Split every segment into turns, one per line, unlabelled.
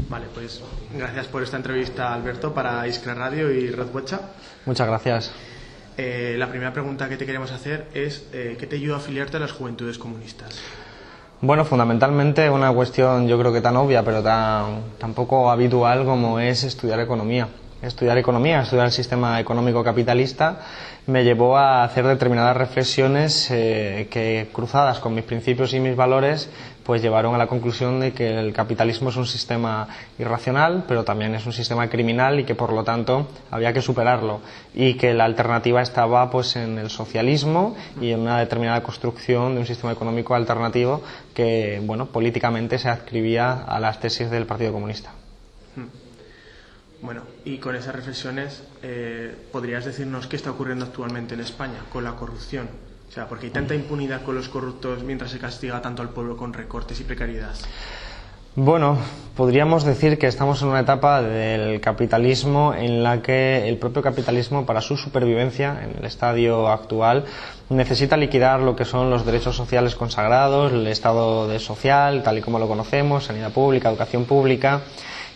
Vale, pues gracias por esta entrevista, Alberto, para Iskra Radio y Red Bocha.
Muchas gracias.
La primera pregunta que te queremos hacer es ¿qué te ayudó a afiliarte a las Juventudes Comunistas?
Bueno, fundamentalmente una cuestión yo creo que tan obvia, pero tan poco habitual como es estudiar economía. Estudiar el sistema económico capitalista me llevó a hacer determinadas reflexiones que, cruzadas con mis principios y mis valores, pues llevaron a la conclusión de que el capitalismo es un sistema irracional, pero también es un sistema criminal y que por lo tanto había que superarlo, y que la alternativa estaba pues en el socialismo y en una determinada construcción de un sistema económico alternativo que, bueno, políticamente se adscribía a las tesis del Partido Comunista.
Bueno, y con esas reflexiones, ¿podrías decirnos qué está ocurriendo actualmente en España con la corrupción? O sea, ¿por qué hay tanta impunidad con los corruptos mientras se castiga tanto al pueblo con recortes y precariedad?
Bueno, podríamos decir que estamos en una etapa del capitalismo en la que el propio capitalismo, para su supervivencia en el estadio actual, necesita liquidar lo que son los derechos sociales consagrados, el estado social, tal y como lo conocemos, sanidad pública, educación pública,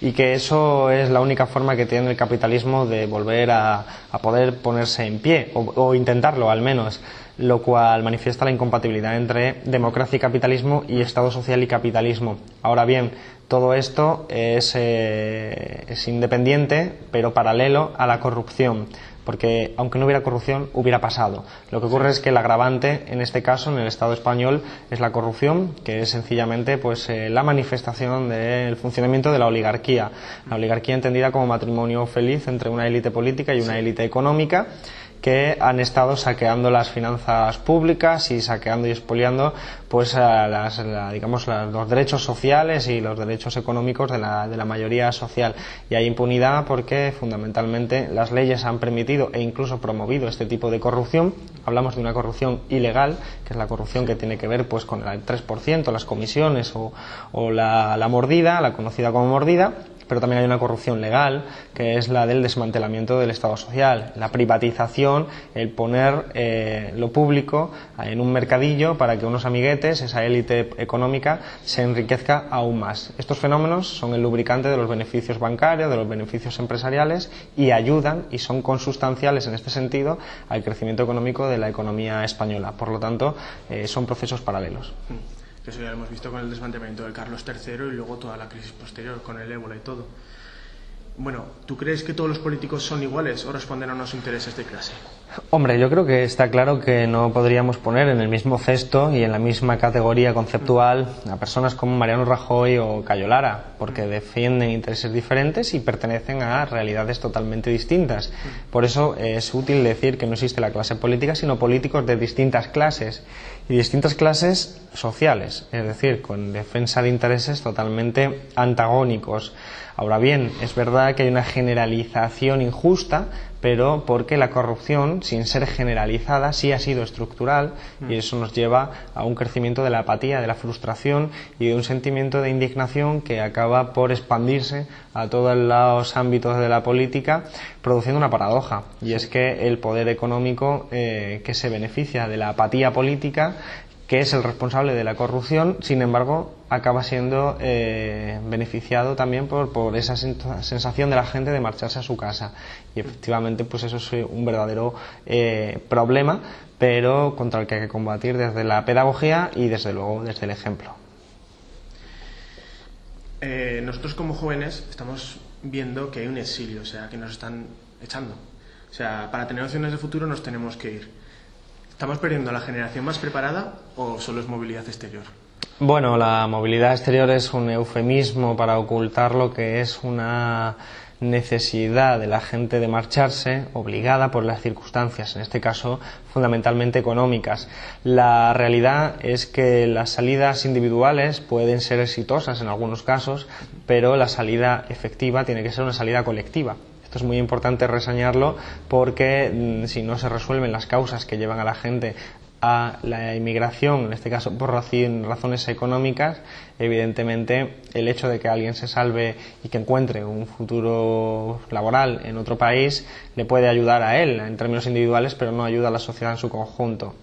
y que eso es la única forma que tiene el capitalismo de volver a poder ponerse en pie, o intentarlo al menos, lo cual manifiesta la incompatibilidad entre democracia y capitalismo y Estado social y capitalismo. Ahora bien, todo esto es independiente, pero paralelo a la corrupción, porque aunque no hubiera corrupción, hubiera pasado. Lo que ocurre es que el agravante, en este caso, en el Estado español, es la corrupción, que es sencillamente pues la manifestación del funcionamiento de la oligarquía entendida como matrimonio feliz entre una élite política y una élite económica, que han estado saqueando las finanzas públicas y saqueando y expoliando pues los derechos sociales y los derechos económicos de la mayoría social. Y hay impunidad porque fundamentalmente las leyes han permitido e incluso promovido este tipo de corrupción. Hablamos de una corrupción ilegal, que es la corrupción que tiene que ver pues con el 3%, las comisiones o la mordida, la conocida como mordida. Pero también hay una corrupción legal, que es la del desmantelamiento del Estado social, la privatización, el poner lo público en un mercadillo para que unos amiguetes, esa élite económica, se enriquezca aún más. Estos fenómenos son el lubricante de los beneficios bancarios, de los beneficios empresariales, y ayudan y son consustanciales en este sentido al crecimiento económico de la economía española. Por lo tanto, son procesos paralelos.
Eso ya lo hemos visto con el desmantelamiento de Carlos III y luego toda la crisis posterior con el ébola y todo. Bueno, ¿tú crees que todos los políticos son iguales o responden a unos intereses de clase?
Hombre, yo creo que está claro que no podríamos poner en el mismo cesto y en la misma categoría conceptual a personas como Mariano Rajoy o Cayo Lara, porque defienden intereses diferentes y pertenecen a realidades totalmente distintas. Por eso es útil decir que no existe la clase política, sino políticos de distintas clases y distintas clases sociales, es decir, con defensa de intereses totalmente antagónicos. Ahora bien, es verdad que hay una generalización injusta, pero porque la corrupción, sin ser generalizada, sí ha sido estructural, y eso nos lleva a un crecimiento de la apatía, de la frustración y de un sentimiento de indignación que acaba por expandirse a todos los ámbitos de la política, produciendo una paradoja, y es que el poder económico que se beneficia de la apatía política, que es el responsable de la corrupción, sin embargo, acaba siendo beneficiado también por esa sensación de la gente de marcharse a su casa. Y efectivamente, pues eso es un verdadero problema, pero contra el que hay que combatir desde la pedagogía y desde luego desde el ejemplo.
Nosotros como jóvenes estamos viendo que hay un exilio, o sea, que nos están echando. O sea, para tener opciones de futuro nos tenemos que ir. ¿Estamos perdiendo a la generación más preparada o solo es movilidad exterior?
Bueno, la movilidad exterior es un eufemismo para ocultar lo que es una necesidad de la gente de marcharse, obligada por las circunstancias, en este caso fundamentalmente económicas. La realidad es que las salidas individuales pueden ser exitosas en algunos casos, pero la salida efectiva tiene que ser una salida colectiva. Esto es muy importante reseñarlo porque si no se resuelven las causas que llevan a la gente a la inmigración, en este caso por razones económicas, evidentemente el hecho de que alguien se salve y que encuentre un futuro laboral en otro país le puede ayudar a él en términos individuales, pero no ayuda a la sociedad en su conjunto.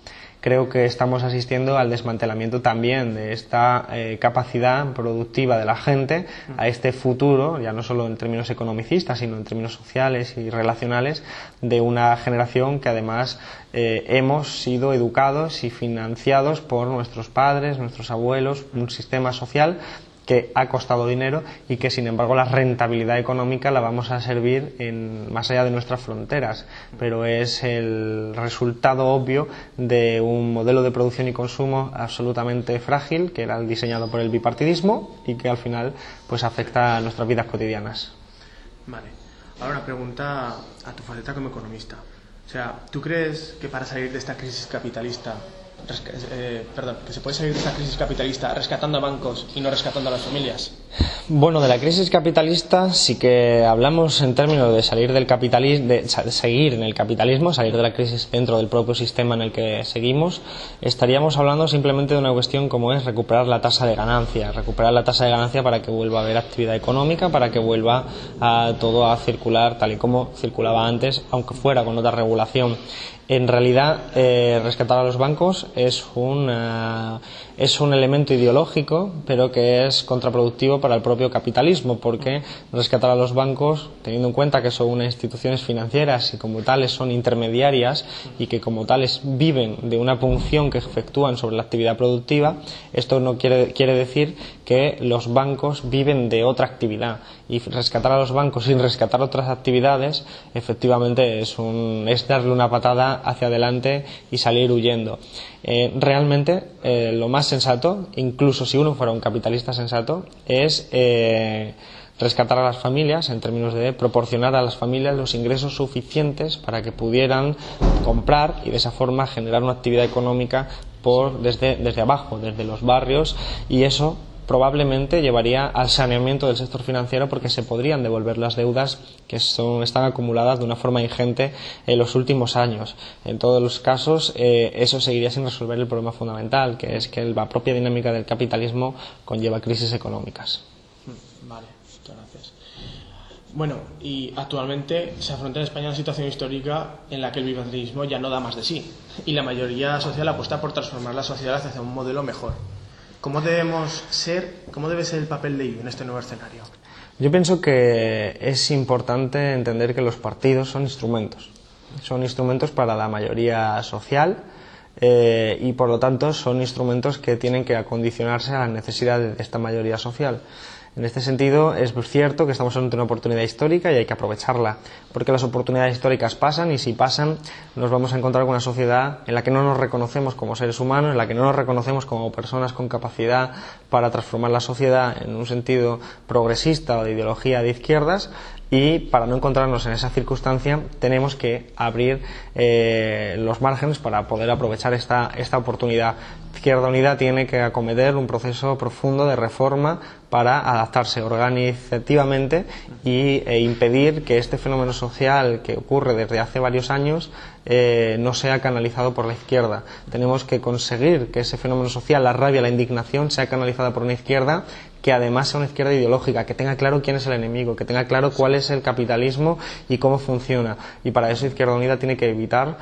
creo que estamos asistiendo al desmantelamiento también de esta capacidad productiva de la gente, a este futuro, ya no solo en términos economicistas, sino en términos sociales y relacionales, de una generación que además hemos sido educados y financiados por nuestros padres, nuestros abuelos, un sistema social que ha costado dinero y que sin embargo la rentabilidad económica la vamos a servir más allá de nuestras fronteras, pero es el resultado obvio de un modelo de producción y consumo absolutamente frágil, que era el diseñado por el bipartidismo y que al final pues afecta a nuestras vidas cotidianas.
Vale, ahora una pregunta a tu faceta como economista. O sea, ¿tú crees que para salir de esta crisis capitalista que se puede salir de esta crisis capitalista rescatando a bancos y no rescatando a las familias?
Bueno, de la crisis capitalista sí que hablamos en términos de salir del capitalismo, de seguir en el capitalismo, salir de la crisis dentro del propio sistema en el que seguimos. Estaríamos hablando simplemente de una cuestión como es recuperar la tasa de ganancia para que vuelva a haber actividad económica, para que vuelva todo a circular tal y como circulaba antes, aunque fuera con otra regulación. En realidad, rescatar a los bancos es un elemento ideológico, pero que es contraproductivo para el propio capitalismo, porque rescatar a los bancos, teniendo en cuenta que son unas instituciones financieras y como tales son intermediarias y que como tales viven de una punción que efectúan sobre la actividad productiva, esto no quiere decir que los bancos viven de otra actividad, y rescatar a los bancos sin rescatar otras actividades efectivamente es darle una patada hacia adelante y salir huyendo. Realmente lo más sensato, incluso si uno fuera un capitalista sensato, es rescatar a las familias en términos de proporcionar a las familias los ingresos suficientes para que pudieran comprar y de esa forma generar una actividad económica desde abajo, desde los barrios, y eso probablemente llevaría al saneamiento del sector financiero, porque se podrían devolver las deudas que están acumuladas de una forma ingente en los últimos años. En todos los casos, eso seguiría sin resolver el problema fundamental, que es que la propia dinámica del capitalismo conlleva crisis económicas.
Vale, muchas gracias. Bueno, y actualmente se afronta en España una situación histórica en la que el bipartidismo ya no da más de sí, y la mayoría social apuesta por transformar la sociedad hacia un modelo mejor. ¿Cómo debe ser el papel de ello en este nuevo escenario?
Yo pienso que es importante entender que los partidos son instrumentos para la mayoría social, y por lo tanto son instrumentos que tienen que acondicionarse a las necesidades de esta mayoría social. En este sentido, es cierto que estamos ante una oportunidad histórica y hay que aprovecharla, porque las oportunidades históricas pasan, y si pasan nos vamos a encontrar con una sociedad en la que no nos reconocemos como seres humanos, en la que no nos reconocemos como personas con capacidad para transformar la sociedad en un sentido progresista o de ideología de izquierdas, y para no encontrarnos en esa circunstancia tenemos que abrir los márgenes para poder aprovechar esta oportunidad. Izquierda Unida tiene que acometer un proceso profundo de reforma para adaptarse organizativamente e impedir que este fenómeno social que ocurre desde hace varios años no sea canalizado por la izquierda. Tenemos que conseguir que ese fenómeno social, la rabia, la indignación, sea canalizada por una izquierda que además sea una izquierda ideológica, que tenga claro quién es el enemigo, que tenga claro cuál es el capitalismo y cómo funciona. Y para eso Izquierda Unida tiene que evitar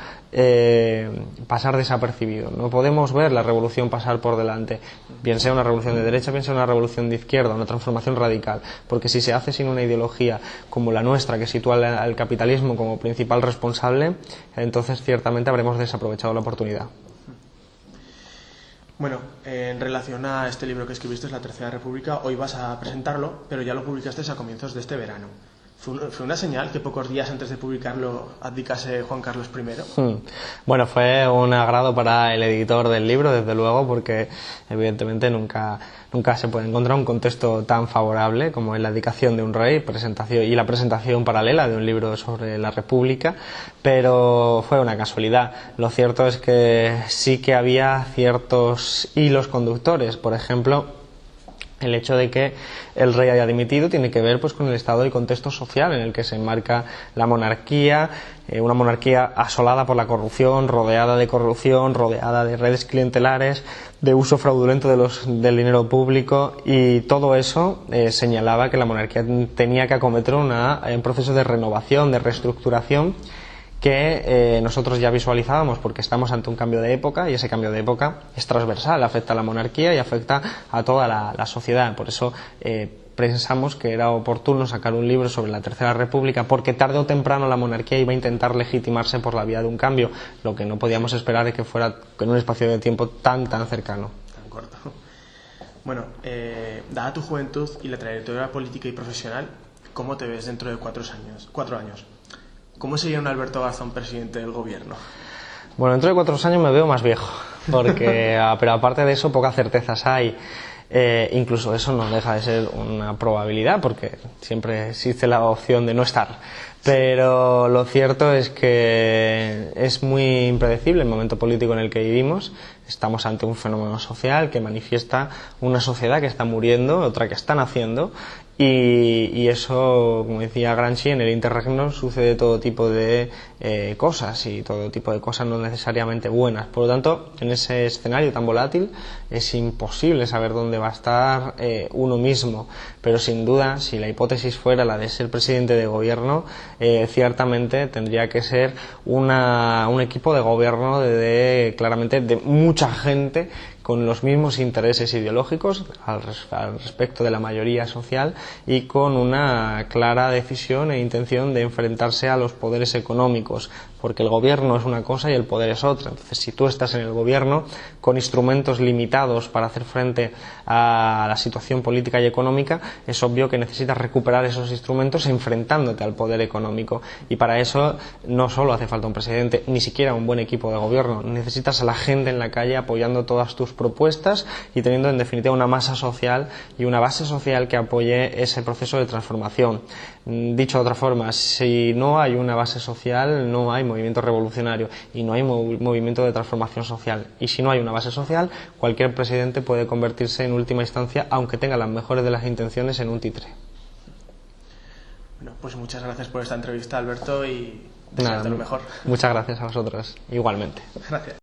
pasar desapercibido. No podemos ver la revolución pasar por delante, bien sea una revolución de derecha, bien sea una revolución de izquierda, una transformación radical, porque si se hace sin una ideología como la nuestra, que sitúa al capitalismo como principal responsable, entonces ciertamente habremos desaprovechado la oportunidad.
Bueno, en relación a este libro que escribiste, La Tercera República, hoy vas a presentarlo, pero ya lo publicaste a comienzos de este verano. ¿Fue una señal que pocos días antes de publicarlo abdicase Juan Carlos I?
Bueno, fue un agrado para el editor del libro, desde luego, porque evidentemente nunca se puede encontrar un contexto tan favorable como es la abdicación de un rey y la presentación paralela de un libro sobre la República, pero fue una casualidad. Lo cierto es que sí que había ciertos hilos conductores. Por ejemplo, el hecho de que el rey haya dimitido tiene que ver pues con el estado y contexto social en el que se enmarca la monarquía, una monarquía asolada por la corrupción, rodeada de redes clientelares, de uso fraudulento del dinero público, y todo eso señalaba que la monarquía tenía que acometer un proceso de renovación, de reestructuración, que nosotros ya visualizábamos, porque estamos ante un cambio de época y ese cambio de época es transversal, afecta a la monarquía y afecta a toda la sociedad. Por eso pensamos que era oportuno sacar un libro sobre la Tercera República, porque tarde o temprano la monarquía iba a intentar legitimarse por la vía de un cambio. Lo que no podíamos esperar es que fuera en un espacio de tiempo tan cercano.
Tan corto. Bueno, dada tu juventud y la trayectoria política y profesional, ¿cómo te ves dentro de 4 años? ¿Cómo sería un Alberto Garzón presidente del gobierno?
Bueno, dentro de 4 años me veo más viejo, porque pero aparte de eso pocas certezas hay. Incluso eso no deja de ser una probabilidad, porque siempre existe la opción de no estar. Pero lo cierto es que es muy impredecible el momento político en el que vivimos. Estamos ante un fenómeno social que manifiesta una sociedad que está muriendo, otra que está naciendo, y eso, como decía Gramsci, en el interregno sucede todo tipo de cosas, y todo tipo de cosas no necesariamente buenas. Por lo tanto, en ese escenario tan volátil es imposible saber dónde va a estar uno mismo, pero sin duda, si la hipótesis fuera la de ser presidente de gobierno, ciertamente tendría que ser un equipo de gobierno claramente de mucha gente con los mismos intereses ideológicos al respecto de la mayoría social, y con una clara decisión e intención de enfrentarse a los poderes económicos, porque el gobierno es una cosa y el poder es otra. Entonces, si tú estás en el gobierno con instrumentos limitados para hacer frente a la situación política y económica, es obvio que necesitas recuperar esos instrumentos enfrentándote al poder económico, y para eso no solo hace falta un presidente, ni siquiera un buen equipo de gobierno, necesitas a la gente en la calle apoyando todas tus propuestas y teniendo en definitiva una masa social y una base social que apoye ese proceso de transformación. Dicho de otra forma, si no hay una base social, no hay movimiento revolucionario y no hay movimiento de transformación social. Y si no hay una base social, cualquier presidente puede convertirse en última instancia, aunque tenga las mejores de las intenciones, en un títere.
Bueno, pues muchas gracias por esta entrevista, Alberto, y desearte lo mejor.
Muchas gracias a vosotros, igualmente.
Gracias.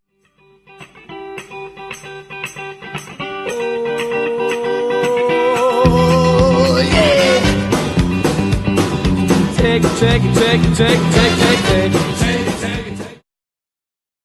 Take